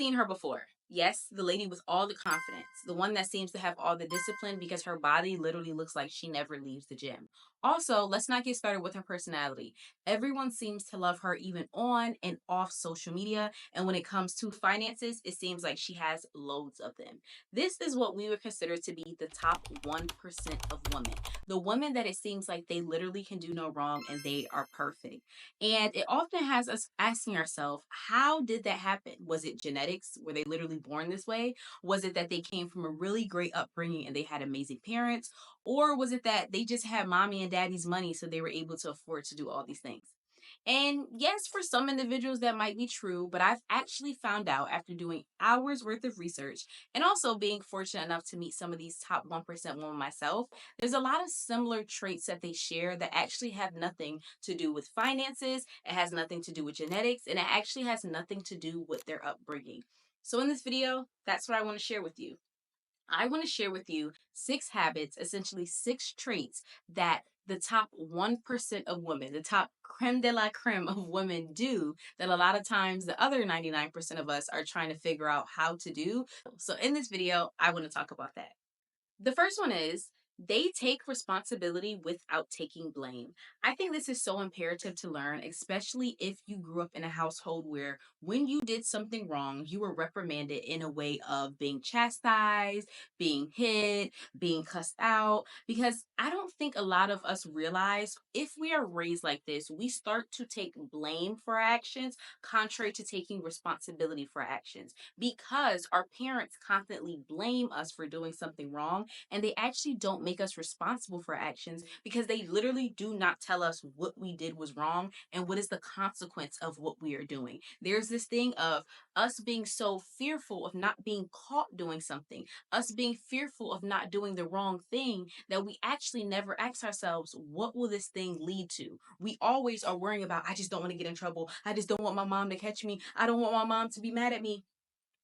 seen her before. Yes, the lady with all the confidence, the one that seems to have all the discipline because her body literally looks like she never leaves the gym. Also, let's not get started with her personality. Everyone seems to love her even on and off social media. And when it comes to finances, it seems like she has loads of them. This is what we would consider to be the top 1% of women. The women that it seems like they literally can do no wrong and they are perfect. And it often has us asking ourselves, how did that happen? Was it genetics? Were they literally born this way? Was it that they came from a really great upbringing and they had amazing parents? Or was it that they just had mommy and daddy's money so they were able to afford to do all these things? And yes, for some individuals that might be true, but I've actually found out after doing hours worth of research and also being fortunate enough to meet some of these top 1% women myself, there's a lot of similar traits that they share that actually have nothing to do with finances, it has nothing to do with genetics, and it actually has nothing to do with their upbringing. So in this video, that's what I want to share with you. I want to share with you 6 habits, essentially 6 traits that the top 1% of women, the top creme de la creme of women do that a lot of times the other 99% of us are trying to figure out how to do. So in this video, I want to talk about that. The first one is they take responsibility without taking blame. I think this is so imperative to learn, especially if you grew up in a household where when you did something wrong, you were reprimanded in a way of being chastised, being hit, being cussed out. Because I don't think a lot of us realize if we are raised like this, we start to take blame for our actions, contrary to taking responsibility for our actions. Because our parents constantly blame us for doing something wrong and they actually don't make us responsible for actions because they literally do not tell us what we did was wrong and what is the consequence of what we are doing. There's this thing of us being so fearful of not being caught doing something, us being fearful of not doing the wrong thing, that we actually never ask ourselves, what will this thing lead to? We always are worrying about, I just don't want to get in trouble. I just don't want my mom to catch me. I don't want my mom to be mad at me.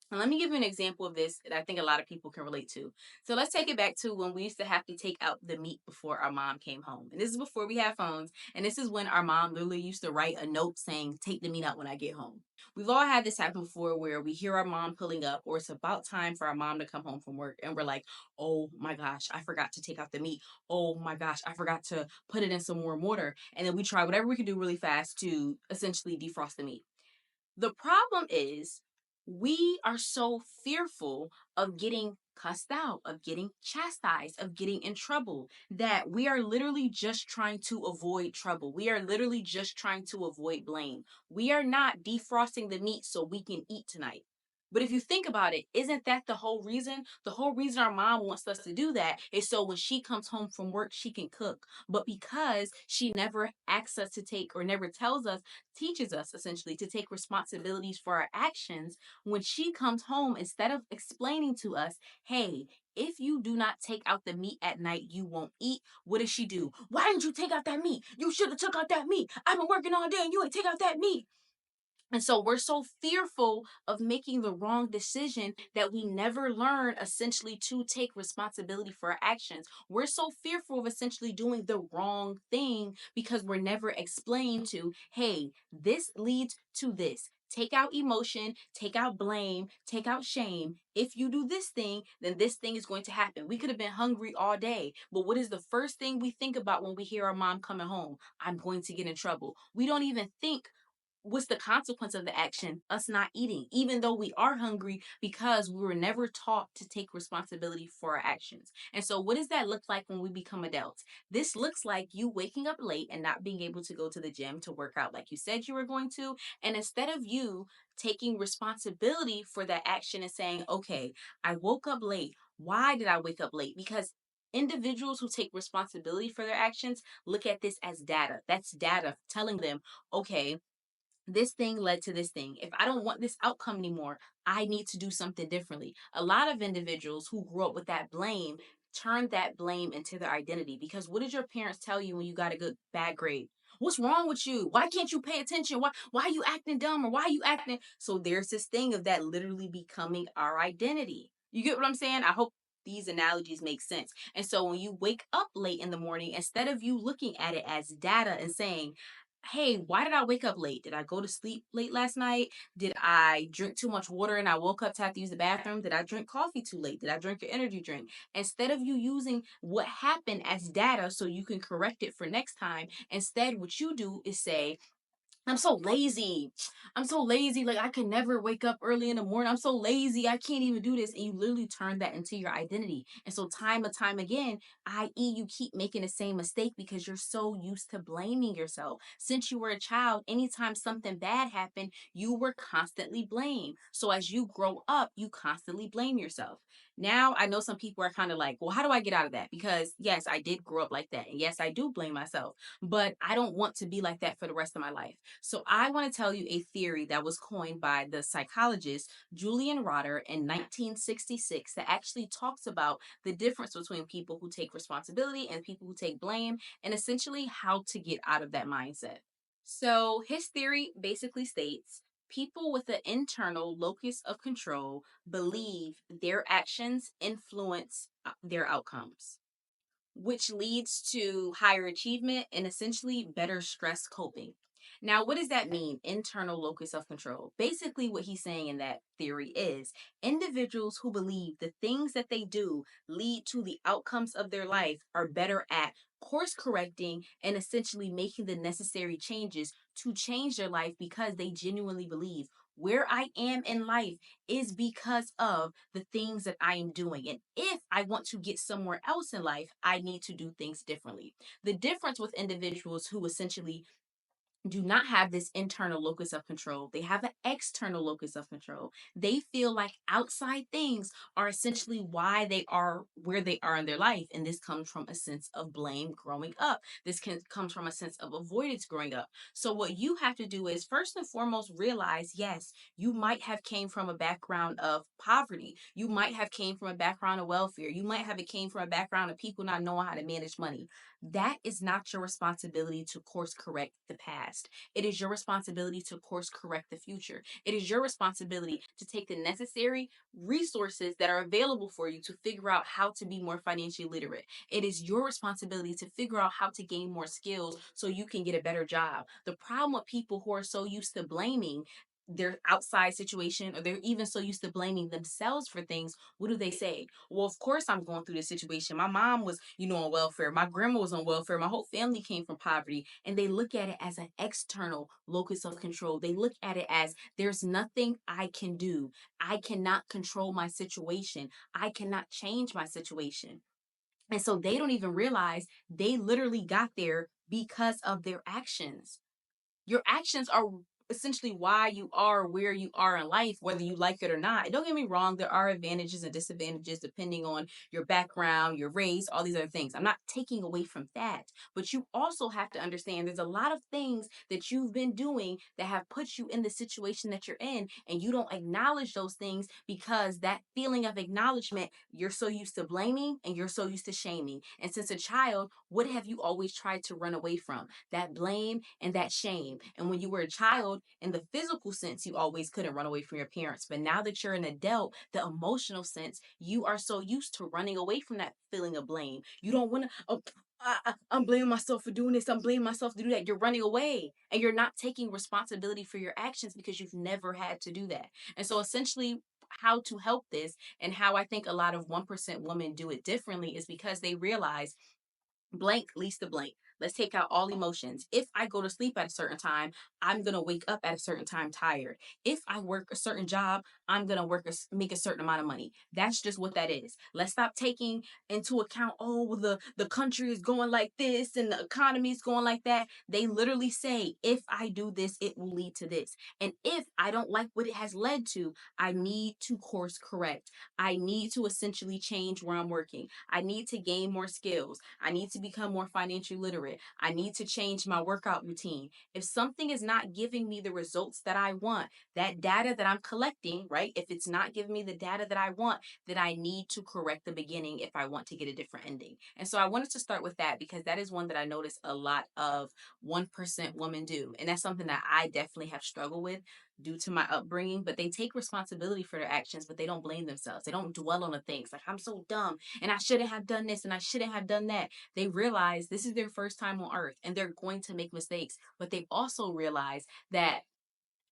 And let me give you an example of this that I think a lot of people can relate to. So let's take it back to when we used to have to take out the meat before our mom came home. And this is before we had phones. And this is when our mom literally used to write a note saying, take the meat out when I get home. We've all had this happen before where we hear our mom pulling up or it's about time for our mom to come home from work. And we're like, oh my gosh, I forgot to take out the meat. Oh my gosh, I forgot to put it in some warm water. And then we try whatever we can do really fast to essentially defrost the meat. The problem is we are so fearful of getting cussed out, of getting chastised, of getting in trouble, that we are literally just trying to avoid trouble. We are literally just trying to avoid blame. We are not defrosting the meat so we can eat tonight. But if you think about it, isn't that the whole reason? The whole reason our mom wants us to do that is so when she comes home from work, she can cook. But because she never asks us to take or never tells us, teaches us essentially to take responsibilities for our actions, when she comes home, instead of explaining to us, hey, if you do not take out the meat at night, you won't eat. What does she do? Why didn't you take out that meat? You should have took out that meat. I've been working all day and you ain't take out that meat. And so we're so fearful of making the wrong decision that we never learn essentially to take responsibility for our actions. We're so fearful of essentially doing the wrong thing because we're never explained to, hey, this leads to this. Take out emotion, take out blame, take out shame. If you do this thing, then this thing is going to happen. We could have been hungry all day, but what is the first thing we think about when we hear our mom coming home? I'm going to get in trouble. We don't even think what's the consequence of the action, us not eating, even though we are hungry because we were never taught to take responsibility for our actions. And so what does that look like when we become adults? This looks like you waking up late and not being able to go to the gym to work out like you said you were going to. And instead of you taking responsibility for that action and saying, okay, I woke up late. Why did I wake up late? Because individuals who take responsibility for their actions look at this as data. That's data telling them, okay, this thing led to this thing. If I don't want this outcome anymore, I need to do something differently. A lot of individuals who grew up with that blame turn that blame into their identity because what did your parents tell you when you got a bad grade? What's wrong with you? Why can't you pay attention? Why are you acting dumb or why are you acting? So there's this thing of that literally becoming our identity. You get what I'm saying? I hope these analogies make sense. And so when you wake up late in the morning, instead of you looking at it as data and saying, hey, why did I wake up late? Did I go to sleep late last night? Did I drink too much water and I woke up to have to use the bathroom? Did I drink coffee too late? Did I drink an energy drink? Instead of you using what happened as data so you can correct it for next time, instead, what you do is say, I'm so lazy. I'm so lazy. Like, I can never wake up early in the morning. I'm so lazy. I can't even do this. And you literally turn that into your identity. And so, time and time again, i.e., you keep making the same mistake because you're so used to blaming yourself. Since you were a child, anytime something bad happened, you were constantly blamed. So, as you grow up, you constantly blame yourself. Now, I know some people are kind of like, well, how do I get out of that? Because, yes, I did grow up like that. And yes, I do blame myself, but I don't want to be like that for the rest of my life. So I want to tell you a theory that was coined by the psychologist Julian in 1966 that actually talks about the difference between people who take responsibility and people who take blame, and essentially how to get out of that mindset. So his theory basically states people with an internal locus of control believe their actions influence their outcomes, which leads to higher achievement and essentially better stress coping. Now, what does that mean? Internal locus of control. Basically, what he's saying in that theory is individuals who believe the things that they do lead to the outcomes of their life are better at course correcting and essentially making the necessary changes to change their life because they genuinely believe where I am in life is because of the things that I am doing. And if I want to get somewhere else in life, I need to do things differently. The difference with individuals who essentially do not have this internal locus of control. They have an external locus of control. They feel like outside things are essentially why they are where they are in their life. And this comes from a sense of blame growing up. Comes from a sense of avoidance growing up. So what you have to do is first and foremost realize, yes, you might have came from a background of poverty. You might have came from a background of welfare. You might have came from a background of people not knowing how to manage money. That is not your responsibility to course correct the past. It is your responsibility to course correct the future. It is your responsibility to take the necessary resources that are available for you to figure out how to be more financially literate. It is your responsibility to figure out how to gain more skills so you can get a better job. The problem with people who are so used to blaming their outside situation, or they're even so used to blaming themselves for things, what do they say? Well, of course I'm going through this situation. My mom was, on welfare. My grandma was on welfare. My whole family came from poverty. And they look at it as an external locus of control. They look at it as there's nothing I can do. I cannot control my situation. I cannot change my situation. And so they don't even realize they literally got there because of their actions. Your actions are essentially why you are where you are in life, whether you like it or not. And don't get me wrong, there are advantages and disadvantages depending on your background, your race, all these other things. I'm not taking away from that. But you also have to understand there's a lot of things that you've been doing that have put you in the situation that you're in, and you don't acknowledge those things because that feeling of acknowledgement, you're so used to blaming and you're so used to shaming. And since a child, what have you always tried to run away from? That blame and that shame. And when you were a child, in the physical sense, you always couldn't run away from your parents. But now that you're an adult, the emotional sense, you are so used to running away from that feeling of blame. You don't want to, oh, I'm blaming myself for doing this. I'm blaming myself to do that. You're running away and you're not taking responsibility for your actions because you've never had to do that. And so essentially, how to help this and how I think a lot of 1% women do it differently is because they realize blank leads to blank. Let's take out all emotions. If I go to sleep at a certain time, I'm going to wake up at a certain time tired. If I work a certain job, I'm going to make a certain amount of money. That's just what that is. Let's stop taking into account, oh, well, the country is going like this and the economy is going like that. They literally say, if I do this, it will lead to this. And if I don't like what it has led to, I need to course correct. I need to essentially change where I'm working. I need to gain more skills. I need to become more financially literate. I need to change my workout routine. If something is not giving me the results that I want, that data that I'm collecting, right? If it's not giving me the data that I want, then I need to correct the beginning if I want to get a different ending. And so I wanted to start with that because that is one that I notice a lot of 1% women do. And that's something that I definitely have struggled with due to my upbringing, but they take responsibility for their actions, but they don't blame themselves. They don't dwell on the things like, I'm so dumb and I shouldn't have done this and I shouldn't have done that. They realize this is their first time on earth and they're going to make mistakes, but they also realize that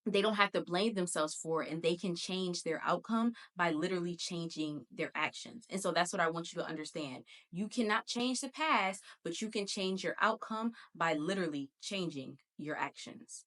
they don't have to blame themselves for it and they can change their outcome by literally changing their actions. And so that's what I want you to understand. You cannot change the past, but you can change your outcome by literally changing your actions.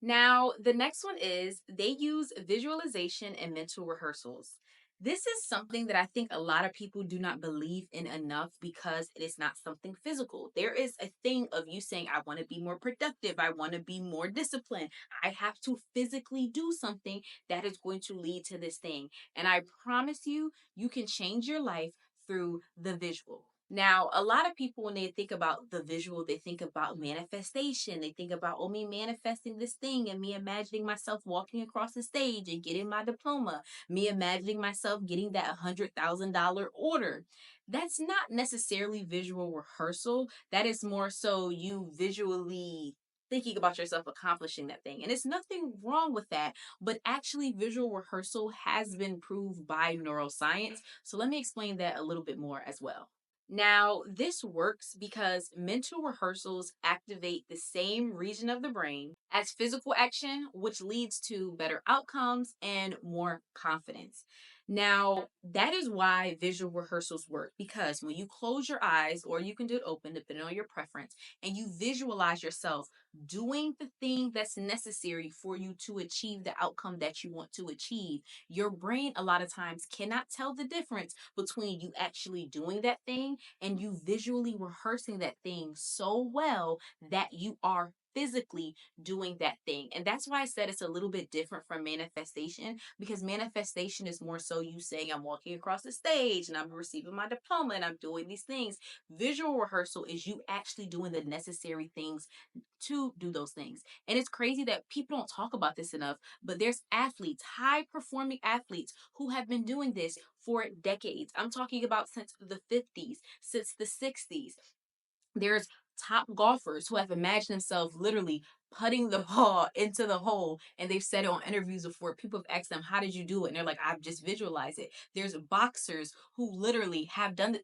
Now, the next one is they use visualization and mental rehearsals. This is something that I think a lot of people do not believe in enough because it is not something physical. There is a thing of you saying, I want to be more productive. I want to be more disciplined. I have to physically do something that is going to lead to this thing. And I promise you, you can change your life through the visual. Now, a lot of people, when they think about the visual, they think about manifestation. They think about, oh, me manifesting this thing and me imagining myself walking across the stage and getting my diploma, me imagining myself getting that $100,000 order. That's not necessarily visual rehearsal. That is more so you visually thinking about yourself accomplishing that thing. And it's nothing wrong with that, but actually, visual rehearsal has been proved by neuroscience. So let me explain that a little bit more as well. Now, this works because mental rehearsals activate the same region of the brain as physical action, which leads to better outcomes and more confidence. Now, that is why visual rehearsals work because when you close your eyes, or you can do it open, depending on your preference, and you visualize yourself doing the thing that's necessary for you to achieve the outcome that you want to achieve, your brain a lot of times cannot tell the difference between you actually doing that thing and you visually rehearsing that thing so well that you are physically doing that thing. And that's why I said it's a little bit different from manifestation, because manifestation is more so you saying, I'm walking across the stage and I'm receiving my diploma and I'm doing these things. Visual rehearsal is you actually doing the necessary things to do those things. And it's crazy that people don't talk about this enough, but there's athletes, high performing athletes, who have been doing this for decades. I'm talking about since the 50s, since the 60s. There's top golfers who have imagined themselves literally putting the ball into the hole, and they've said it on interviews before. People have asked them, how did you do it? And they're like, I've just visualized it. There's boxers who literally have done it.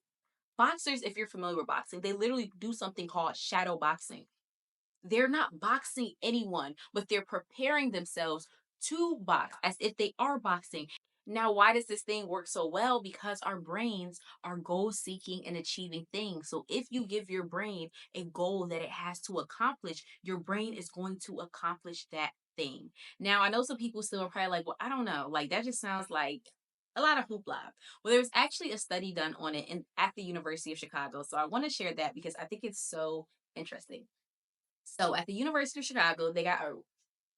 Boxers, if you're familiar with boxing, they literally do something called shadow boxing. They're not boxing anyone, but they're preparing themselves to box as if they are boxing. Now, why does this thing work so well? Because our brains are goal seeking and achieving things. So if you give your brain a goal that it has to accomplish, your brain is going to accomplish that thing. Now, I know some people still are probably like, well, I don't know. Like, that just sounds like a lot of hoopla. Well, there's actually a study done on it at the University of Chicago. So I want to share that because I think it's so interesting. So at the University of Chicago, they got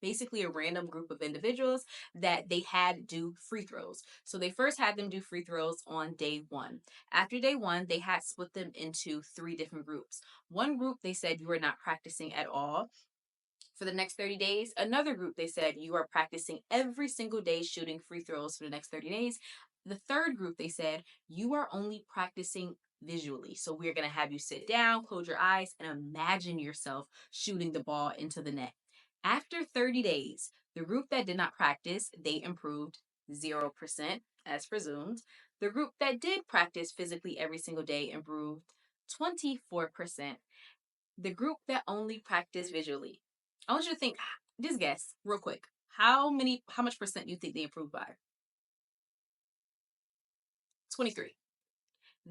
basically a random group of individuals that they had do free throws. So they first had them do free throws on day one. After day one, they had split them into three different groups. One group, they said you were not practicing at all for the next 30 days. Another group, they said you are practicing every single day shooting free throws for the next 30 days. The third group, they said you are only practicing visually. So we're going to have you sit down, close your eyes, and imagine yourself shooting the ball into the net. After 30 days, the group that did not practice, they improved 0% as presumed. The group that did practice physically every single day improved 24%. The group that only practiced visually, I want you to think, just guess real quick. How much percent you think they improved by? 23.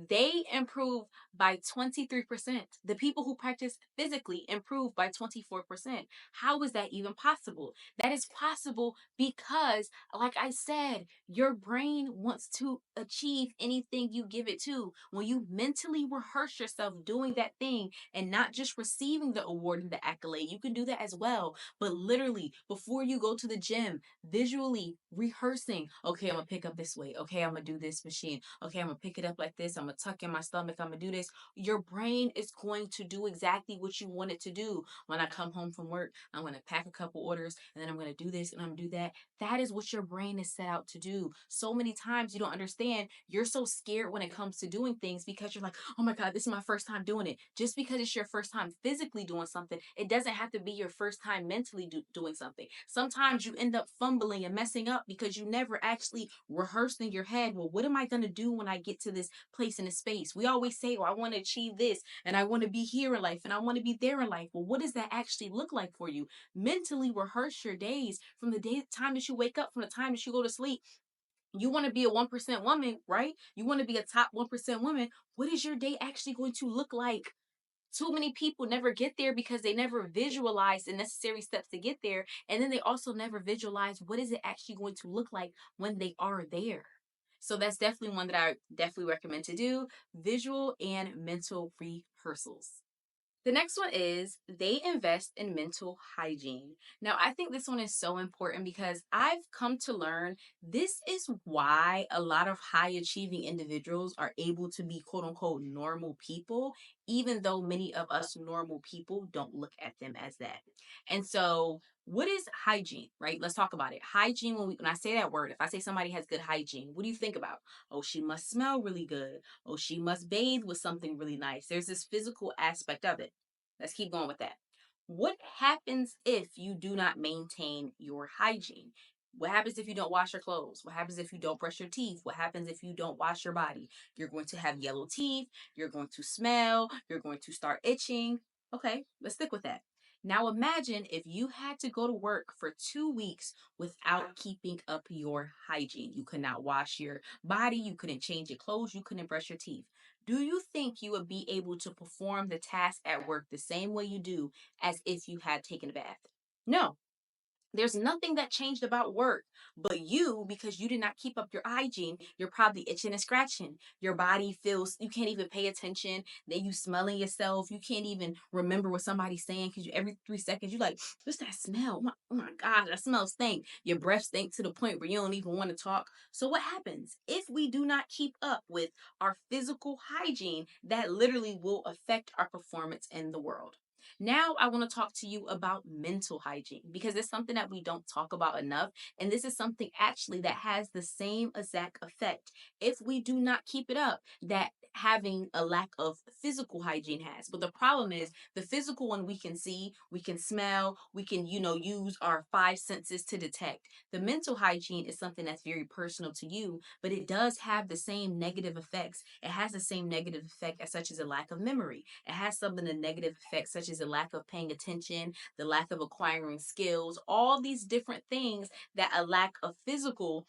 They improve by 23%. The people who practice physically improve by 24%. How is that even possible? That is possible because, like I said, your brain wants to achieve anything you give it to. When you mentally rehearse yourself doing that thing and not just receiving the award and the accolade, you can do that as well. But literally, before you go to the gym, visually rehearsing, okay, I'm gonna pick up this weight. Okay, I'm gonna do this machine. Okay, I'm gonna pick it up like this. I'm gonna tuck in my stomach, I'm gonna do this. Your brain is going to do exactly what you want it to do. When I come home from work, I'm gonna pack a couple orders and then I'm gonna do this and I'm gonna do that. That is what your brain is set out to do. So many times you don't understand. You're so scared when it comes to doing things because you're like, oh my God, this is my first time doing it. Just because it's your first time physically doing something, it doesn't have to be your first time mentally doing something. Sometimes you end up fumbling and messing up because you never actually rehearsed in your head, well, what am I going to do when I get to this place in this space? We always say, oh, I want to achieve this and I want to be here in life and I want to be there in life. Well, what does that actually look like for you? Mentally rehearse your days from the time that you wake up, from the time that you go to sleep. You want to be a 1% woman, right? You want to be a top 1% woman. What is your day actually going to look like? Too many people never get there because they never visualize the necessary steps to get there. And then they also never visualize what is it actually going to look like when they are there. So that's definitely one that I definitely recommend to do: visual and mental rehearsals. The next one is they invest in mental hygiene. Now, I think this one is so important because I've come to learn this is why a lot of high achieving individuals are able to be quote unquote normal people, even though many of us normal people don't look at them as that. And so, what is hygiene, right? Let's talk about it. Hygiene, when I say that word, if I say somebody has good hygiene, what do you think about? Oh, she must smell really good. Oh, she must bathe with something really nice. There's this physical aspect of it. Let's keep going with that. What happens if you do not maintain your hygiene? What happens if you don't wash your clothes? What happens if you don't brush your teeth? What happens if you don't wash your body? You're going to have yellow teeth. You're going to smell. You're going to start itching. Okay, let's stick with that. Now imagine if you had to go to work for 2 weeks without keeping up your hygiene. You could not wash your body. You couldn't change your clothes. You couldn't brush your teeth. Do you think you would be able to perform the task at work the same way you do as if you had taken a bath? No. There's nothing that changed about work, but you, because you did not keep up your hygiene, you're probably itching and scratching. Your body feels, you can't even pay attention. Then you smelling yourself. You can't even remember what somebody's saying because you every 3 seconds you're like, what's that smell? Oh my God, that smells stink. Your breath stink to the point where you don't even want to talk. So what happens if we do not keep up with our physical hygiene? That literally will affect our performance in the world. Now, I want to talk to you about mental hygiene because it's something that we don't talk about enough. And this is something actually that has the same exact effect if we do not keep it up that having a lack of physical hygiene has. But the problem is the physical one we can see, we can smell, we can, use our five senses to detect. The mental hygiene is something that's very personal to you, but it does have the same negative effects. It has the same negative effect as such as a lack of memory. It has some of the negative effects such as the lack of paying attention, the lack of acquiring skills, all these different things that a lack of physical,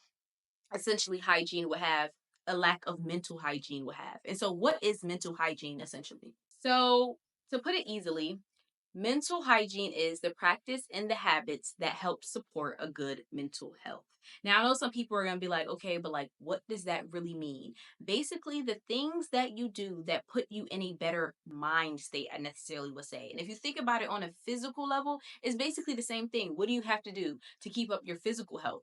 essentially, hygiene would have, a lack of mental hygiene would have. And so, what is mental hygiene essentially? So, to put it easily, mental hygiene is the practice and the habits that help support a good mental health. Now, I know some people are going to be like, okay, but like, what does that really mean? Basically, the things that you do that put you in a better mind state, I necessarily would say. And if you think about it on a physical level, it's basically the same thing. What do you have to do to keep up your physical health?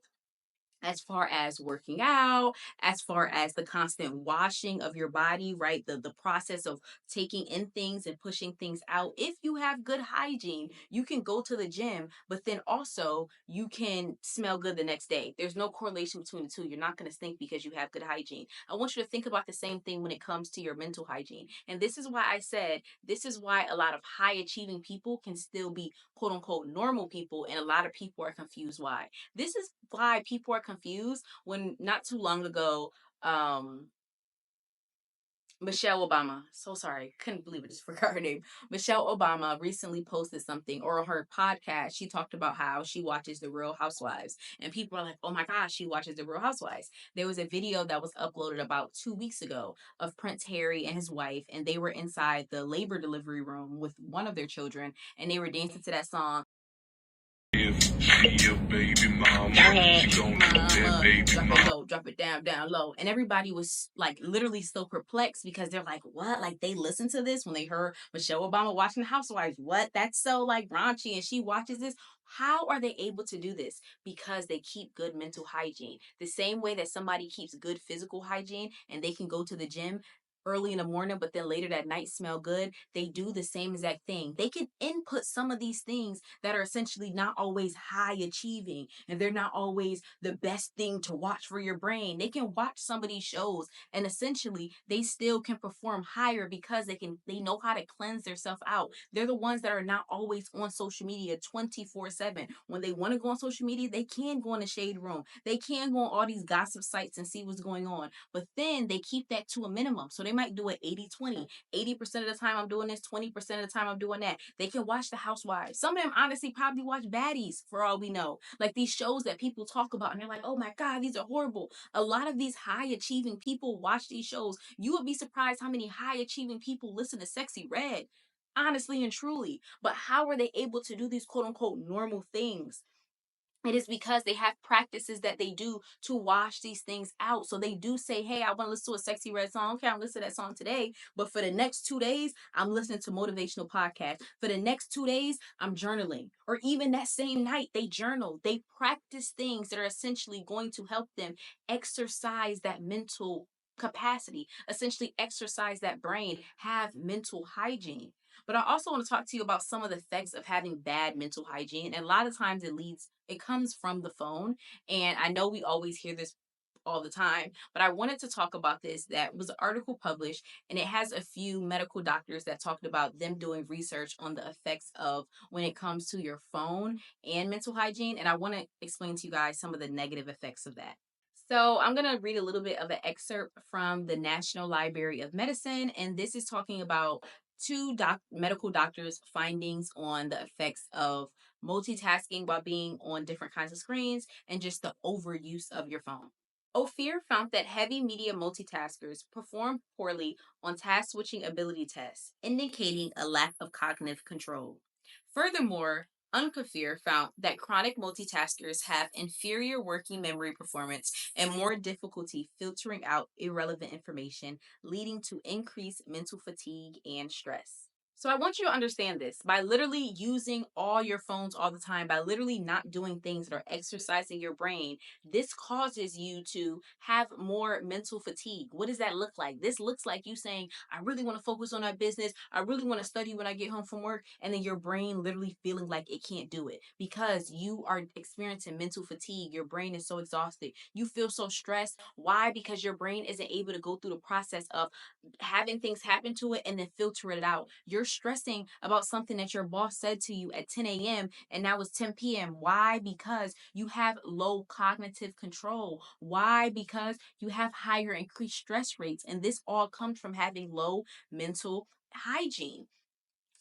As far as working out, as far as the constant washing of your body, right? The process of taking in things and pushing things out. If you have good hygiene, you can go to the gym, but then also you can smell good the next day. There's no correlation between the two. You're not going to stink because you have good hygiene. I want you to think about the same thing when it comes to your mental hygiene. And this is why I said this is why a lot of high achieving people can still be quote unquote normal people, and a lot of people are confused why. This is why people are confused when not too long ago, Michelle Obama, so sorry, couldn't believe it, just forgot her name. Michelle Obama recently posted something, or on her podcast, she talked about how she watches The Real Housewives. And people are like, oh my gosh, she watches The Real Housewives. There was a video that was uploaded about 2 weeks ago of Prince Harry and his wife, and they were inside the labor delivery room with one of their children, and they were dancing to that song. If she a baby mama, she gon' drop that baby drop it low, drop it down low. And everybody was like literally so perplexed because they're like, what? Like they listened to this when they heard Michelle Obama watching The Housewives. What? That's so like raunchy, and she watches this. How are they able to do this? Because they keep good mental hygiene. The same way that somebody keeps good physical hygiene and they can go to the gym, early in the morning, but then later that night smell good, they do the same exact thing. They can input some of these things that are essentially not always high achieving and they're not always the best thing to watch for your brain. They can watch some of these shows and essentially they still can perform higher because they know how to cleanse themselves out. They're the ones that are not always on social media 24/7. When they want to go on social media, they can go in the shade room. They can go on all these gossip sites and see what's going on. But then they keep that to a minimum. So they might do it 80/20. 80% of the time I'm doing this, 20% of the time I'm doing that. They can watch the housewives. Some of them honestly probably watch baddies for all we know. Like these shows that people talk about and they're like, oh my God, these are horrible. A lot of these high achieving people watch these shows. You would be surprised how many high achieving people listen to Sexy Red. Honestly and truly. But how are they able to do these quote unquote normal things? It is because they have practices that they do to wash these things out. So they do say, hey, I want to listen to a Sexy Red song. Okay, I'm listening to that song today. But for the next 2 days, I'm listening to motivational podcasts. For the next 2 days, I'm journaling. Or even that same night, they journal. They practice things that are essentially going to help them exercise that mental capacity, essentially exercise that brain, have mental hygiene. But I also want to talk to you about some of the effects of having bad mental hygiene. And a lot of times it comes from the phone. And I know we always hear this all the time, but I wanted to talk about this. That was an article published, and it has a few medical doctors that talked about them doing research on the effects of when it comes to your phone and mental hygiene. And I want to explain to you guys some of the negative effects of that. So, I'm going to read a little bit of an excerpt from the National Library of Medicine, and this is talking about two medical doctors' findings on the effects of multitasking while being on different kinds of screens and just the overuse of your phone. Ophir found that heavy media multitaskers perform poorly on task switching ability tests, indicating a lack of cognitive control. Furthermore, Unkafir found that chronic multitaskers have inferior working memory performance and more difficulty filtering out irrelevant information, leading to increased mental fatigue and stress. So I want you to understand this. By literally using all your phones all the time, by literally not doing things that are exercising your brain, this causes you to have more mental fatigue. What does that look like? This looks like you saying, I really want to focus on our business. I really want to study when I get home from work. And then your brain literally feeling like it can't do it because you are experiencing mental fatigue. Your brain is so exhausted. You feel so stressed. Why? Because your brain isn't able to go through the process of having things happen to it and then filter it out. You're stressing about something that your boss said to you at 10 a.m. and now it's 10 p.m. Why? Because you have low cognitive control. Why? Because you have higher increased stress rates. And this all comes from having low mental hygiene.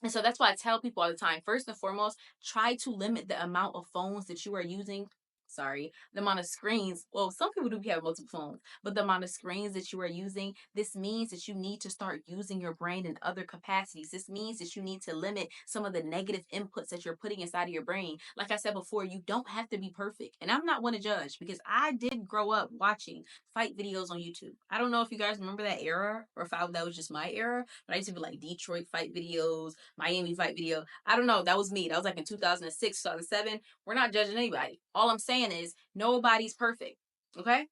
And so that's why I tell people all the time, first and foremost, try to limit the amount of phones that you are using. Sorry, the amount of screens. Well, some people do have multiple phones, but the amount of screens that you are using, this means that you need to start using your brain in other capacities. This means that you need to limit some of the negative inputs that you're putting inside of your brain. Like I said before, you don't have to be perfect. And I'm not one to judge because I did grow up watching fight videos on YouTube. I don't know if you guys remember that era or if that was just my era, but I used to be like Detroit fight videos, Miami fight video. I don't know. That was me. That was like in 2006, 2007. We're not judging anybody. All I'm saying is nobody's perfect. Okay?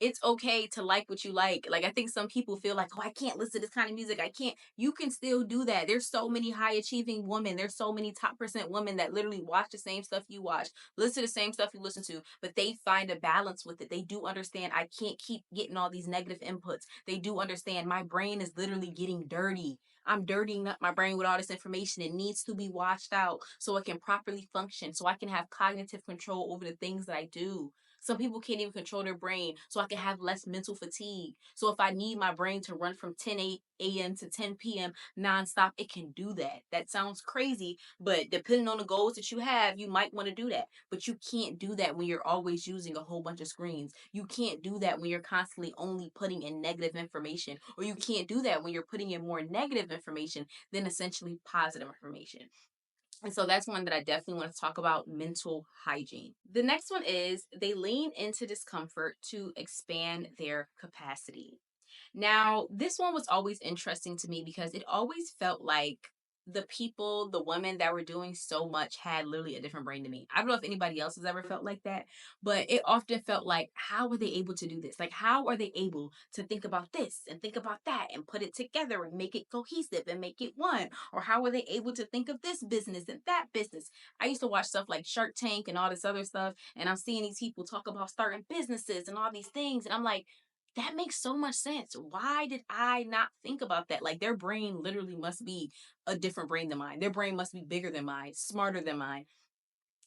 It's okay to like what you like. Like I think some people feel like, oh, I can't listen to this kind of music. I can't. You can still do that. There's so many high achieving women. There's so many top percent women that literally watch the same stuff you watch, listen to the same stuff you listen to, but they find a balance with it. They do understand I can't keep getting all these negative inputs. They do understand my brain is literally getting dirty. I'm dirtying up my brain with all this information. It needs to be washed out so it can properly function, so I can have cognitive control over the things that I do. Some people can't even control their brain, so I can have less mental fatigue. So if I need my brain to run from 10 a.m. to 10 p.m. nonstop, it can do that. That sounds crazy, but depending on the goals that you have, you might want to do that. But you can't do that when you're always using a whole bunch of screens. You can't do that when you're constantly only putting in negative information, or you can't do that when you're putting in more negative information than essentially positive information. And so that's one that I definitely want to talk about, mental hygiene. The next one is they lean into discomfort to expand their capacity. Now, this one was always interesting to me because it always felt like the people, the women that were doing so much had literally a different brain to me. I don't know if anybody else has ever felt like that, but it often felt like, how were they able to do this? Like, how are they able to think about this and think about that and put it together and make it cohesive and make it one? Or how are they able to think of this business and that business? I used to watch stuff like Shark Tank and all this other stuff, and I'm seeing these people talk about starting businesses and all these things, and I'm like, that makes so much sense. Why did I not think about that? Like, their brain literally must be a different brain than mine. Their brain must be bigger than mine, smarter than mine.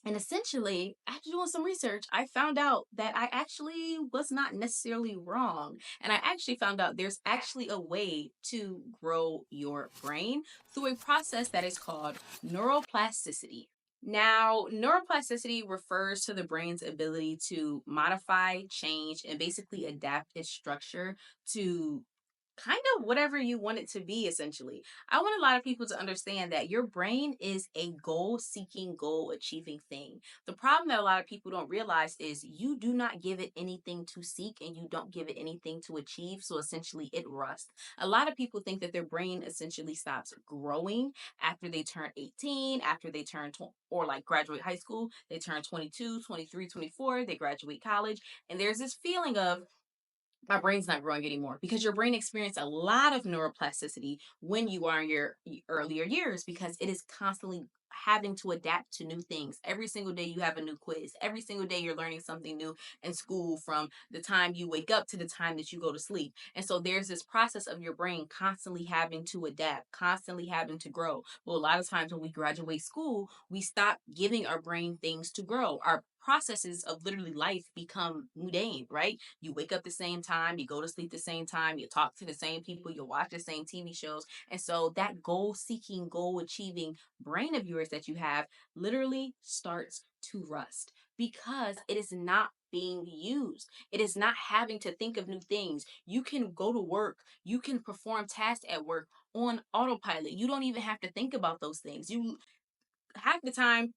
And essentially, after doing some research, I found out that I actually was not necessarily wrong. And I actually found out there's actually a way to grow your brain through a process that is called neuroplasticity. Now, neuroplasticity refers to the brain's ability to modify, change, and basically adapt its structure to kind of whatever you want it to be, essentially. I want a lot of people to understand that your brain is a goal seeking, goal achieving thing. The problem that a lot of people don't realize is you do not give it anything to seek and you don't give it anything to achieve. So essentially, it rusts. A lot of people think that their brain essentially stops growing after they turn 18, after they turn or like graduate high school, they turn 22, 23, 24, they graduate college. And there's this feeling of, my brain's not growing anymore, because your brain experienced a lot of neuroplasticity when you are in your earlier years, because it is constantly having to adapt to new things. Every single day you have a new quiz. Every single day you're learning something new in school, from the time you wake up to the time that you go to sleep. And so there's this process of your brain constantly having to adapt, constantly having to grow. Well, a lot of times when we graduate school, we stop giving our brain things to grow. Our processes of literally life become mundane, right? You wake up the same time, you go to sleep the same time, you talk to the same people, you watch the same TV shows. And so that goal seeking, goal achieving brain of yours that you have literally starts to rust, because it is not being used. It is not having to think of new things. You can go to work, you can perform tasks at work on autopilot. You don't even have to think about those things. You half the time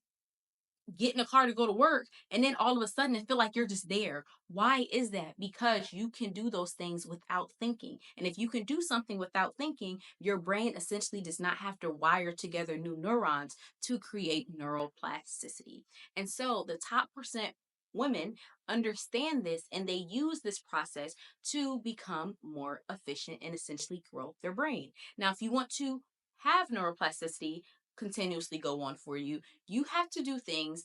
get in a car to go to work, and then all of a sudden it feel like you're just there. Why is that? Because you can do those things without thinking. And if you can do something without thinking, your brain essentially does not have to wire together new neurons to create neuroplasticity. And so the top percent women understand this, and they use this process to become more efficient and essentially grow their brain. Now, if you want to have neuroplasticity continuously go on for you, you have to do things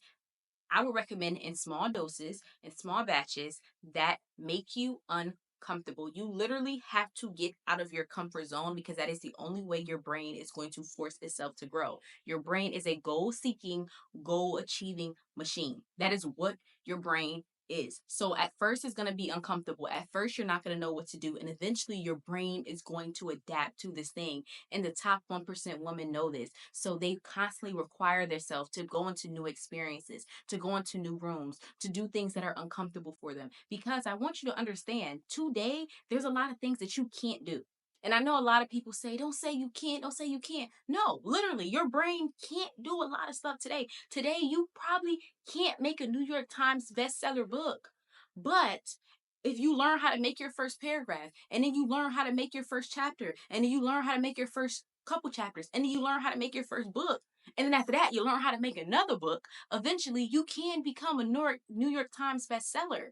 I would recommend in small doses, in small batches, that make you uncomfortable. You literally have to get out of your comfort zone, because that is the only way your brain is going to force itself to grow. Your brain is a goal seeking, goal achieving machine. That is what your brain is. So at first it's going to be uncomfortable. At first you're not going to know what to do, and eventually your brain is going to adapt to this thing. And the top 1% women know this. So they constantly require themselves to go into new experiences, to go into new rooms, to do things that are uncomfortable for them. Because I want you to understand, today, there's a lot of things that you can't do. And I know a lot of people say, don't say you can't, don't say you can't. No, literally, your brain can't do a lot of stuff today. Today, you probably can't make a New York Times bestseller book. But if you learn how to make your first paragraph, and then you learn how to make your first chapter, and then you learn how to make your first couple chapters, and then you learn how to make your first book, and then after that, you learn how to make another book, eventually you can become a New York Times bestseller,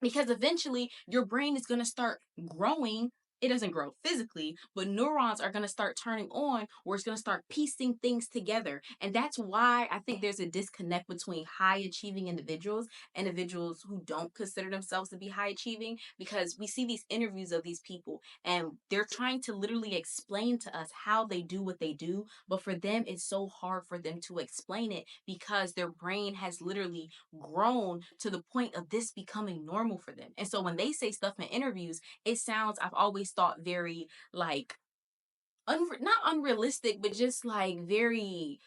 because eventually your brain is going to start growing. It doesn't grow physically, but neurons are going to start turning on, where it's going to start piecing things together. And that's why I think there's a disconnect between high achieving individuals who don't consider themselves to be high achieving, because we see these interviews of these people and they're trying to literally explain to us how they do what they do, but for them it's so hard for them to explain it, because their brain has literally grown to the point of this becoming normal for them. And so when they say stuff in interviews, it sounds, I've always thought, very like not unrealistic, but just like very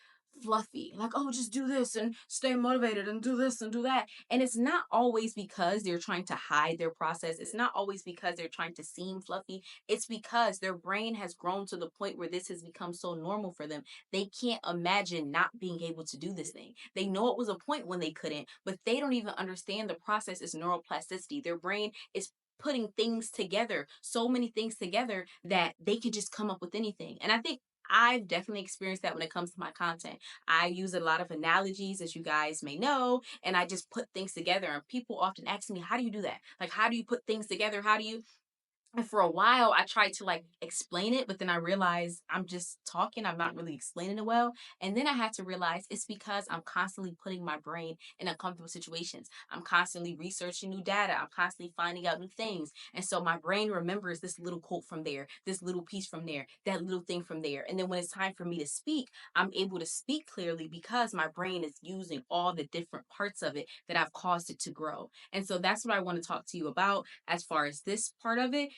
fluffy. Like, oh, just do this and stay motivated and do this and do that. And it's not always because they're trying to hide their process. It's not always because they're trying to seem fluffy. It's because their brain has grown to the point where this has become so normal for them. They can't imagine not being able to do this thing. They know it was a point when they couldn't, but they don't even understand the process is neuroplasticity. Their brain is putting things together, so many things together, that they could just come up with anything. And I think I've definitely experienced that when it comes to my content. I use a lot of analogies, as you guys may know, and I just put things together. And people often ask me, how do you do that? Like, how do you put things together? How do you? And for a while, I tried to like explain it, but then I realized I'm just talking. I'm not really explaining it well. And then I had to realize it's because I'm constantly putting my brain in uncomfortable situations. I'm constantly researching new data. I'm constantly finding out new things. And so my brain remembers this little quote from there, this little piece from there, that little thing from there. And then when it's time for me to speak, I'm able to speak clearly because my brain is using all the different parts of it that I've caused it to grow. And so that's what I want to talk to you about as far as this part of it.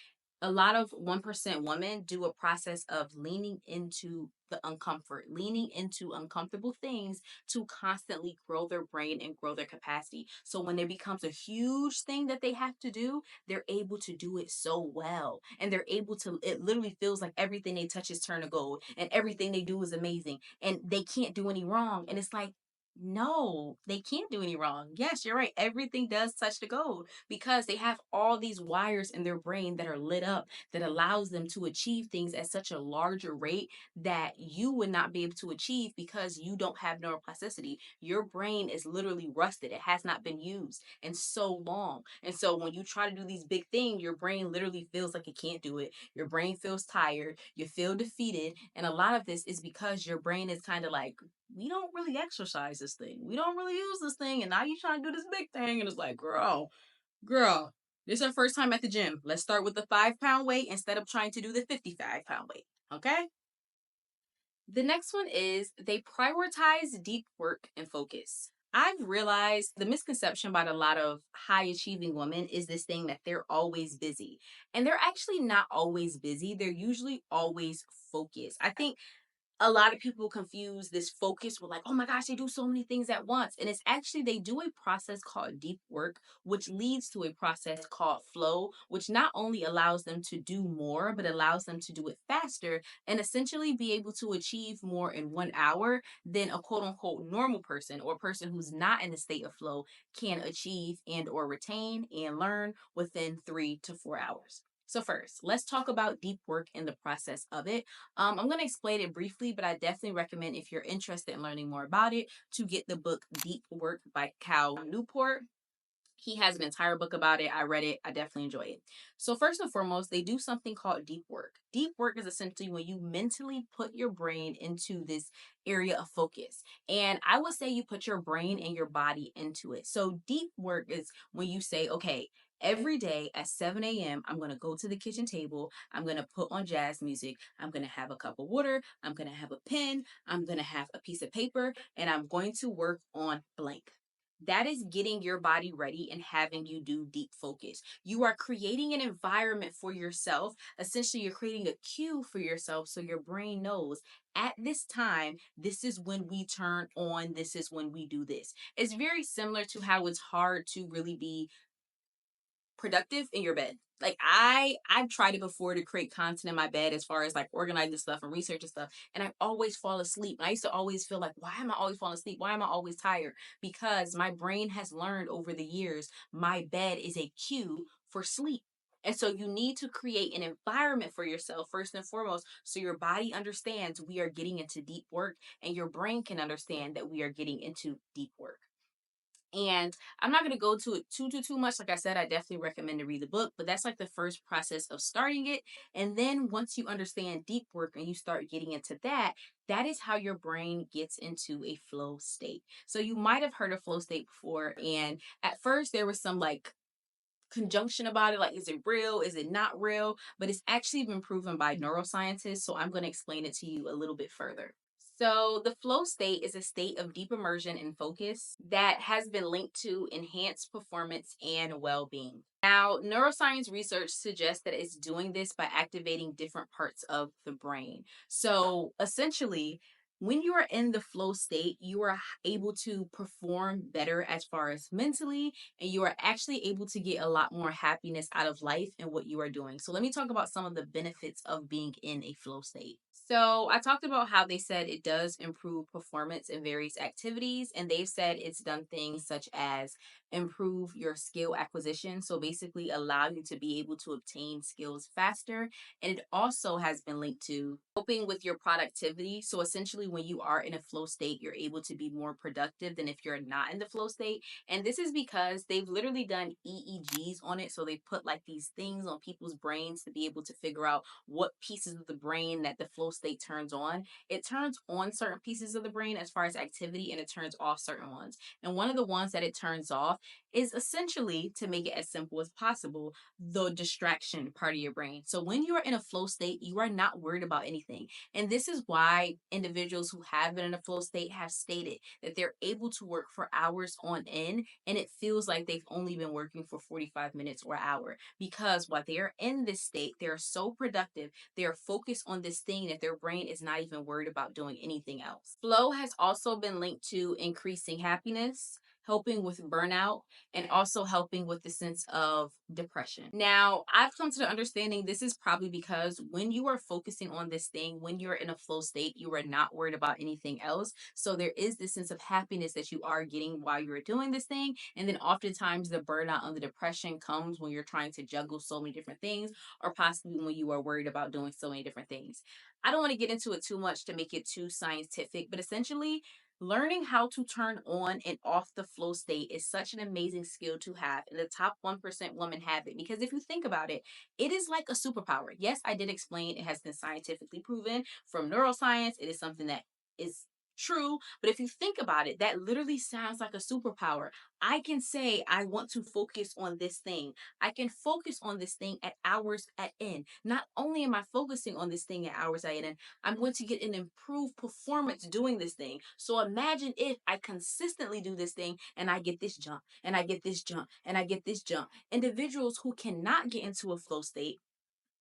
A lot of 1% women do a process of leaning into the uncomfort, leaning into uncomfortable things to constantly grow their brain and grow their capacity. So when there becomes a huge thing that they have to do, they're able to do it so well. And they're able to, it literally feels like everything they touch is turn to gold and everything they do is amazing and they can't do any wrong. And it's like, no, they can't do any wrong. Yes, you're right. Everything does touch the gold because they have all these wires in their brain that are lit up that allows them to achieve things at such a larger rate that you would not be able to achieve because you don't have neuroplasticity. Your brain is literally rusted. It has not been used in so long. And so when you try to do these big things, your brain literally feels like it can't do it. Your brain feels tired. You feel defeated. And a lot of this is because your brain is kind of like, we don't really exercise this thing. We don't really use this thing. And now you're trying to do this big thing. And it's like, girl, this is our first time at the gym. Let's start with the 5 pound weight instead of trying to do the 55 pound weight. Okay. The next one is they prioritize deep work and focus. I've realized the misconception about a lot of high achieving women is this thing that they're always busy. And they're actually not always busy. They're usually always focused. I think a lot of people confuse this focus with like, oh my gosh, they do so many things at once. And it's actually, they do a process called deep work, which leads to a process called flow, which not only allows them to do more, but allows them to do it faster and essentially be able to achieve more in 1 hour than a quote unquote normal person or person who's not in the state of flow can achieve and or retain and learn within 3 to 4 hours. So first, let's talk about deep work and the process of it. I'm going to explain it briefly, but I definitely recommend if you're interested in learning more about it to get the book Deep Work by Cal Newport. He has an entire book about it. I read it. I definitely enjoy it. So first and foremost, they do something called deep work. Deep work is essentially when you mentally put your brain into this area of focus. And I would say you put your brain and your body into it. So deep work is when you say, okay, every day at 7 a.m., I'm going to go to the kitchen table. I'm going to put on jazz music. I'm going to have a cup of water. I'm going to have a pen. I'm going to have a piece of paper and I'm going to work on blank. That is getting your body ready and having you do deep focus. You are creating an environment for yourself. Essentially, you're creating a cue for yourself so your brain knows at this time, this is when we turn on, this is when we do this. It's very similar to how it's hard to really be productive in your bed. Like I've tried it before to create content in my bed as far as like organizing stuff and researching stuff, and I always fall asleep. And I used to always feel like, why am I always falling asleep? Why am I always tired? Because my brain has learned over the years my bed is a cue for sleep. And so you need to create an environment for yourself first and foremost so your body understands we are getting into deep work and your brain can understand that we are getting into deep work. And I'm not going to go to it too much. Like I said, I definitely recommend to read the book, but that's like the first process of starting it. And then once you understand deep work and you start getting into that, that is how your brain gets into a flow state. So you might have heard of flow state before. And at first there was some like conjunction about it, like is it real, is it not real, but it's actually been proven by neuroscientists, so I'm going to explain it to you a little bit further. So, the flow state is a state of deep immersion and focus that has been linked to enhanced performance and well being. Now, neuroscience research suggests that it's doing this by activating different parts of the brain. So, essentially, when you are in the flow state, you are able to perform better as far as mentally, and you are actually able to get a lot more happiness out of life and what you are doing. So, let me talk about some of the benefits of being in a flow state. So, I talked about how they said it does improve performance in various activities, and they've said it's done things such as improve your skill acquisition. So basically allow you to be able to obtain skills faster. And it also has been linked to helping with your productivity. So essentially, when you are in a flow state, you're able to be more productive than if you're not in the flow state. And this is because they've literally done EEGs on it. So they put like these things on people's brains to be able to figure out what pieces of the brain that the flow state turns on. It turns on certain pieces of the brain as far as activity, and it turns off certain ones. And one of the ones that it turns off is essentially, to make it as simple as possible, the distraction part of your brain. So when you are in a flow state, you are not worried about anything. And this is why individuals who have been in a flow state have stated that they're able to work for hours on end, and it feels like they've only been working for 45 minutes or an hour, because while they're in this state, they're so productive, they're focused on this thing that their brain is not even worried about doing anything else. Flow has also been linked to increasing happiness, helping with burnout, and also helping with the sense of depression. Now, I've come to the understanding this is probably because when you are focusing on this thing, when you're in a flow state, you are not worried about anything else. So there is this sense of happiness that you are getting while you're doing this thing. And then oftentimes the burnout and the depression comes when you're trying to juggle so many different things, or possibly when you are worried about doing so many different things. I don't want to get into it too much to make it too scientific, but essentially, learning how to turn on and off the flow state is such an amazing skill to have, and the top 1% women have it. Because if you think about it, it is like a superpower. Yes, I did explain it has been scientifically proven from neuroscience. It is something that is true, but if you think about it, that literally sounds like a superpower. I can say I want to focus on this thing. I can focus on this thing at hours at end. Not only am I focusing on this thing at hours at end, I'm going to get an improved performance doing this thing. So imagine if I consistently do this thing and I get this jump, and I get this jump, and I get this jump. Individuals who cannot get into a flow state,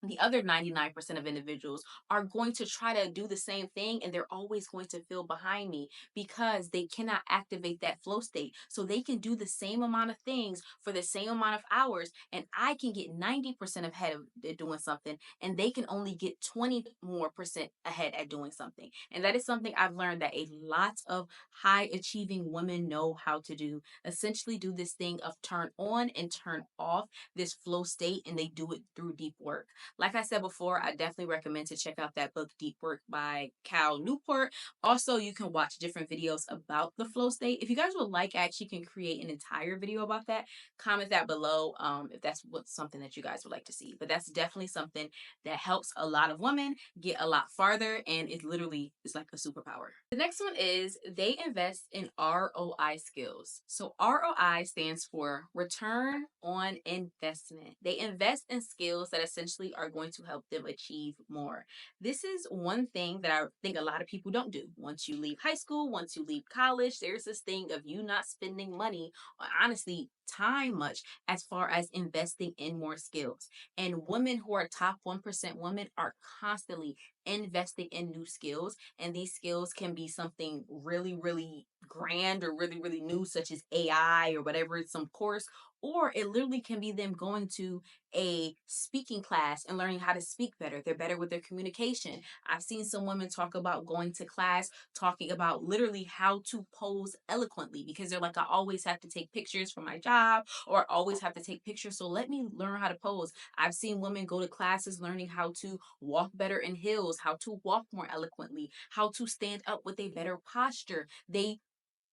the other 99% of individuals, are going to try to do the same thing, and they're always going to feel behind me because they cannot activate that flow state. So they can do the same amount of things for the same amount of hours, and I can get 90% ahead of doing something, and they can only get 20 more percent ahead at doing something. And that is something I've learned that a lot of high achieving women know how to do. Essentially do this thing of turn on and turn off this flow state, and they do it through deep work. Like I said before, I definitely recommend to check out that book, Deep Work by Cal Newport. Also, you can watch different videos about the flow state. If you guys would like, I actually can create an entire video about that. Comment that below if that's something that you guys would like to see. But that's definitely something that helps a lot of women get a lot farther, and it literally is like a superpower. The next one is they invest in ROI skills. So ROI stands for return on investment. They invest in skills that essentially are going to help them achieve more. This is one thing that I think a lot of people don't do. Once you leave high school, once you leave college, there's this thing of you not spending money, or honestly, time much, as far as investing in more skills. And women who are top 1% women are constantly investing in new skills, and these skills can be something really, really grand or really, really new, such as AI or whatever, it's some course, or it literally can be them going to a speaking class and learning how to speak better. They're better with their communication. I've seen some women talk about going to class, talking about literally how to pose eloquently, because they're like, I always have to take pictures for my job, or I always have to take pictures. So let me learn how to pose. I've seen women go to classes learning how to walk better in heels, how to walk more eloquently, how to stand up with a better posture. They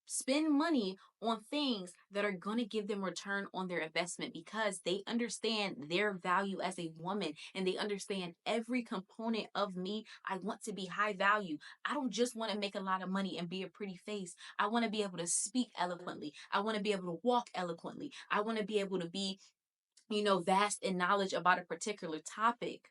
spend money on things that are going to give them return on their investment, because they understand their value as a woman, and they understand every component of me. I want to be high value. I don't just want to make a lot of money and be a pretty face. I want to be able to speak eloquently. I want to be able to walk eloquently. I want to be able to be, vast in knowledge about a particular topic.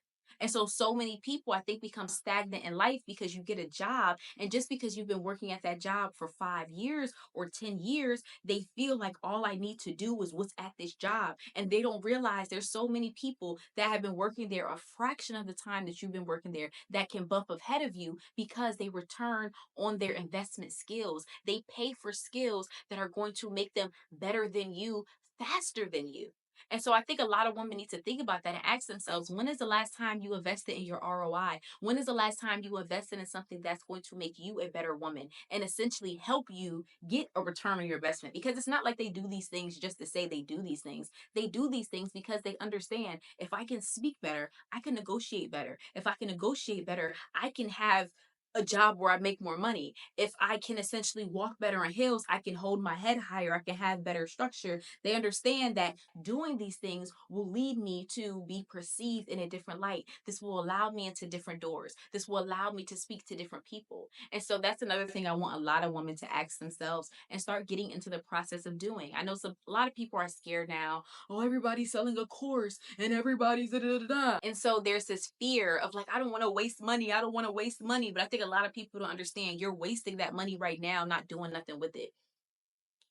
And so many people, I think, become stagnant in life because you get a job, and just because you've been working at that job for 5 years or 10 years, they feel like all I need to do is what's at this job. And they don't realize there's so many people that have been working there a fraction of the time that you've been working there that can bump ahead of you because they return on their investment skills. They pay for skills that are going to make them better than you, faster than you. And so I think a lot of women need to think about that and ask themselves, when is the last time you invested in your ROI? When is the last time you invested in something that's going to make you a better woman and essentially help you get a return on your investment? Because it's not like they do these things just to say they do these things. They do these things because they understand, if I can speak better, I can negotiate better. If I can negotiate better, I can have a job where I make more money. If I can essentially walk better on hills, I can hold my head higher, I can have better structure. They understand that doing these things will lead me to be perceived in a different light. This will allow me into different doors. This will allow me to speak to different people. And so that's another thing I want a lot of women to ask themselves and start getting into the process of doing. I know a lot of people are scared now. Oh, everybody's selling a course and everybody's da da da da. And so there's this fear of like, I don't want to waste money. I don't want to waste money. But I think a lot of people don't understand, you're wasting that money right now, not doing nothing with it.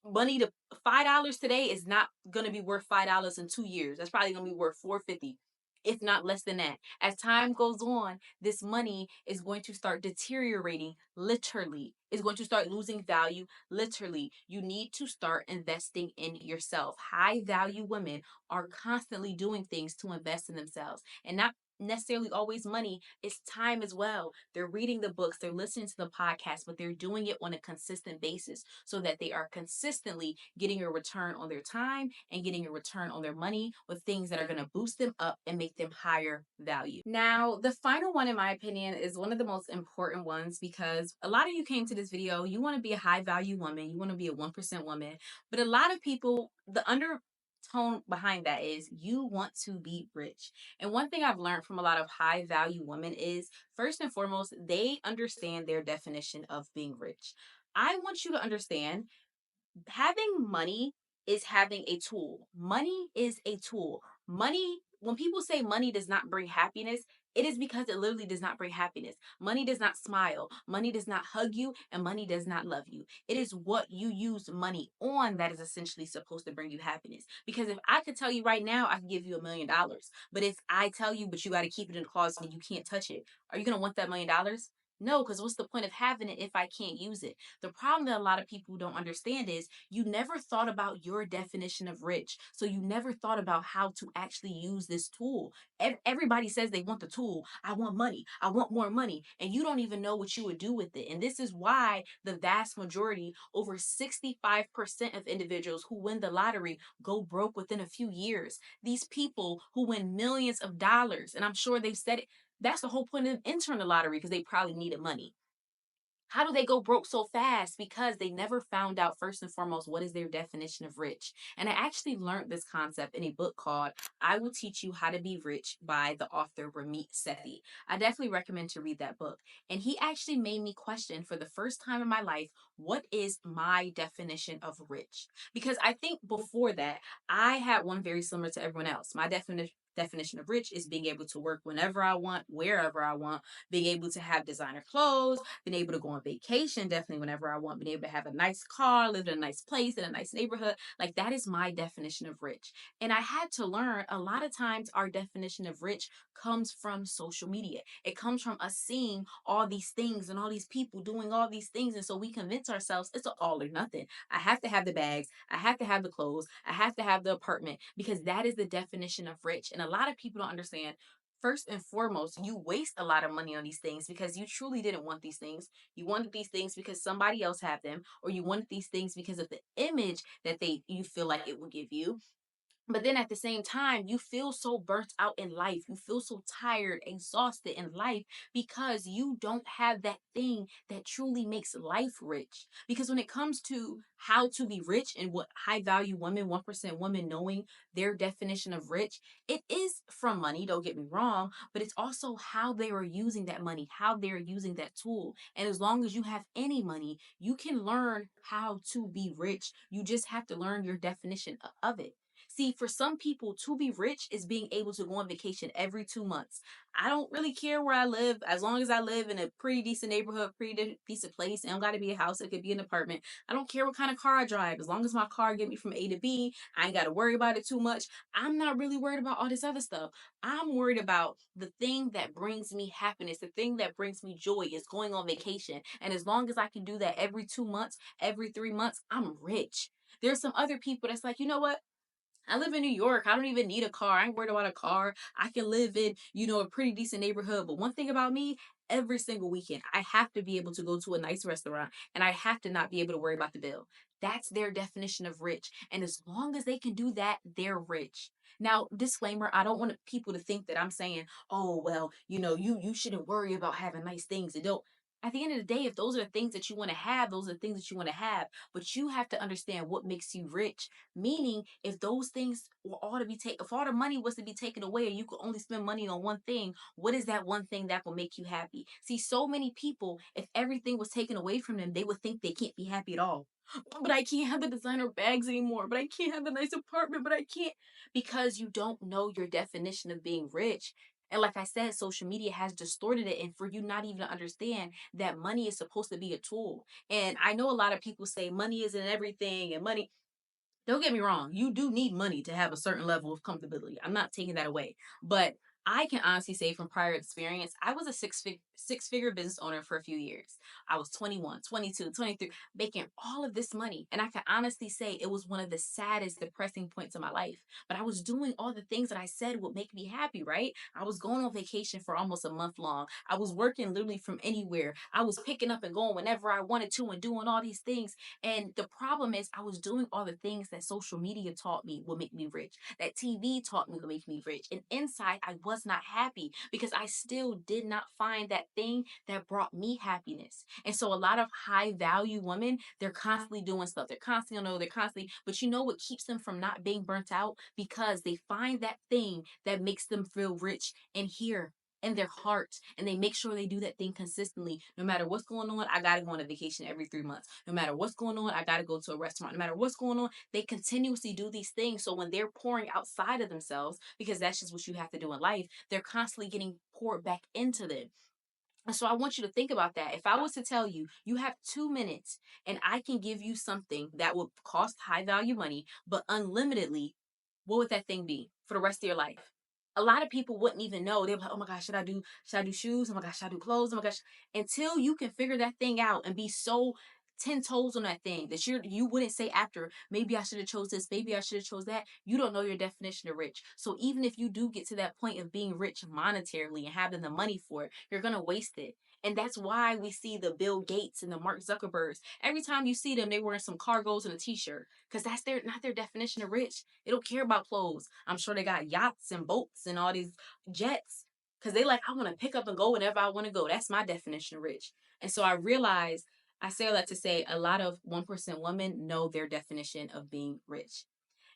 Money to $5 today is not gonna be worth $5 in 2 years. That's probably gonna be worth $4.50, if not less than that. As time goes on, this money is going to start deteriorating literally. It's going to start losing value literally. You need to start investing in yourself. High value women are constantly doing things to invest in themselves, and not necessarily always money, it's time as well. They're reading the books, they're listening to the podcast, but they're doing it on a consistent basis so that they are consistently getting a return on their time and getting a return on their money with things that are going to boost them up and make them higher value. Now, the final one, in my opinion, is one of the most important ones, because a lot of you came to this video, you want to be a high value woman, you want to be a 1% woman, but a lot of people, the undertone behind that is you want to be rich. And one thing I've learned from a lot of high value women is, first and foremost, they understand their definition of being rich. I want you to understand, having money is having a tool. Money is a tool. Money, when people say money does not bring happiness, it is because it literally does not bring happiness. Money does not smile. Money does not hug you, and money does not love you. It is what you use money on that is essentially supposed to bring you happiness. Because if I could tell you right now, I can give you $1,000,000. But if I tell you, but you got to keep it in the closet and you can't touch it, are you going to want that $1,000,000? No, because what's the point of having it if I can't use it? The problem that a lot of people don't understand is, you never thought about your definition of rich. So you never thought about how to actually use this tool. Everybody says they want the tool. I want money. I want more money. And you don't even know what you would do with it. And this is why the vast majority, over 65% of individuals who win the lottery, go broke within a few years. These people who win millions of dollars, and I'm sure they've said it, that's the whole point of entering the lottery, because they probably needed money. How do they go broke so fast? Because they never found out, first and foremost, what is their definition of rich. And I actually learned this concept in a book called I Will Teach You How to Be Rich by the author Ramit Sethi. I definitely recommend to read that book. And he actually made me question, for the first time in my life, what is my definition of rich? Because I think before that, I had one very similar to everyone else. My definition of rich is being able to work whenever I want, wherever I want, being able to have designer clothes, been able to go on vacation definitely whenever I want, been able to have a nice car, live in a nice place, in a nice neighborhood. Like, that is my definition of rich. And I had to learn, a lot of times our definition of rich comes from social media. It comes from us seeing all these things and all these people doing all these things. And so we convince ourselves it's an all or nothing. I have to have the bags, I have to have the clothes, I have to have the apartment, because that is the definition of rich. And a lot of people don't understand, first and foremost, you waste a lot of money on these things because you truly didn't want these things. You wanted these things because somebody else had them, or you wanted these things because of the image that you feel like it will give you. But then at the same time, you feel so burnt out in life. You feel so tired, exhausted in life, because you don't have that thing that truly makes life rich. Because when it comes to how to be rich and what high value women, 1% women knowing their definition of rich, it is from money, don't get me wrong, but it's also how they are using that money, how they're using that tool. And as long as you have any money, you can learn how to be rich. You just have to learn your definition of it. See, for some people, to be rich is being able to go on vacation every 2 months. I don't really care where I live, as long as I live in a pretty decent neighborhood, decent place. It don't got to be a house, it could be an apartment. I don't care what kind of car I drive, as long as my car get me from A to B. I ain't got to worry about it too much. I'm not really worried about all this other stuff. I'm worried about the thing that brings me happiness, the thing that brings me joy is going on vacation. And as long as I can do that every 2 months, every 3 months, I'm rich. There's some other people that's like, you know what? I live in New York. I don't even need a car. I ain't worried about a car. I can live in, a pretty decent neighborhood. But one thing about me, every single weekend, I have to be able to go to a nice restaurant and I have to not be able to worry about the bill. That's their definition of rich. And as long as they can do that, they're rich. Now, disclaimer, I don't want people to think that I'm saying, oh, well, you shouldn't worry about having nice things and don't. At the end of the day, if those are things that you want to have, those are things that you want to have. But you have to understand what makes you rich. Meaning, if those things were all to be taken, if all the money was to be taken away and you could only spend money on one thing, what is that one thing that will make you happy? See, so many people, if everything was taken away from them, they would think they can't be happy at all. But I can't have the designer bags anymore. But I can't have the nice apartment. But I can't, because you don't know your definition of being rich. And like I said, social media has distorted it. And for you not even to understand that money is supposed to be a tool. And I know a lot of people say money isn't everything and money, don't get me wrong, you do need money to have a certain level of comfortability. I'm not taking that away. But I can honestly say from prior experience, I was a six figure business owner for a few years. I was 21, 22, 23, making all of this money. And I can honestly say it was one of the saddest, depressing points of my life. But I was doing all the things that I said would make me happy, right? I was going on vacation for almost a month long. I was working literally from anywhere. I was picking up and going whenever I wanted to and doing all these things. And the problem is, I was doing all the things that social media taught me would make me rich, that TV taught me would make me rich. And inside, I was not happy because I still did not find that thing that brought me happiness. And so, a lot of high value women, they're constantly doing stuff. They're constantly, they're constantly, but you know what keeps them from not being burnt out? Because they find that thing that makes them feel rich and here in their heart, and they make sure they do that thing consistently. No matter what's going on, I gotta go on a vacation every 3 months. No matter what's going on, I gotta go to a restaurant. No matter what's going on, they continuously do these things. So when they're pouring outside of themselves, because that's just what you have to do in life, they're constantly getting poured back into them. And so I want you to think about that. If I was to tell you, you have 2 minutes and I can give you something that would cost high value money, but unlimitedly, what would that thing be for the rest of your life? A lot of people wouldn't even know. They're like, oh my gosh, should I do shoes? Oh my gosh, should I do clothes? Oh my gosh. Until you can figure that thing out and be so 10 toes on that thing that you wouldn't say after, maybe I should have chose this, maybe I should have chose that. You don't know your definition of rich. So even if you do get to that point of being rich monetarily and having the money for it, you're gonna waste it. And that's why we see the Bill Gates and the Mark Zuckerbergs. Every time you see them, they wearing some cargos and a t-shirt. Because that's their not their definition of rich. They don't care about clothes. I'm sure they got yachts and boats and all these jets. Because they like, I want to pick up and go whenever I want to go. That's my definition of rich. And so I realized, I say all that to say a lot of 1% women know their definition of being rich.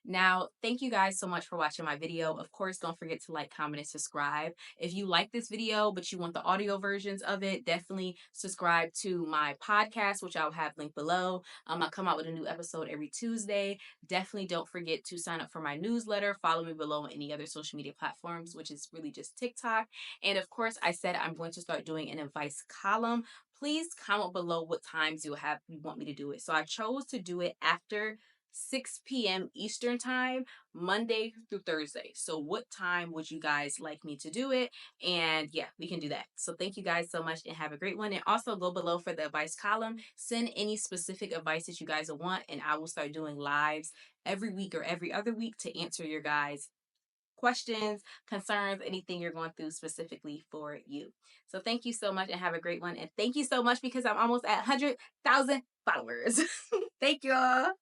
Now, thank you guys so much for watching my video. Of course, don't forget to like, comment, and subscribe. If you like this video, but you want the audio versions of it, definitely subscribe to my podcast, which I'll have linked below. I'll come out with a new episode every Tuesday. Definitely don't forget to sign up for my newsletter. Follow me below on any other social media platforms, which is really just TikTok. And of course, I said I'm going to start doing an advice column. Please comment below what times you want me to do it. So I chose to do it after 6 p.m. Eastern time, Monday through Thursday. So, what time would you guys like me to do it? And yeah, we can do that. So, thank you guys so much and have a great one. And also go below for the advice column. Send any specific advice that you guys want, and I will start doing lives every week or every other week to answer your guys' questions, concerns, anything you're going through specifically for you. So, thank you so much and have a great one. And thank you so much because I'm almost at 100,000 followers. Thank you all.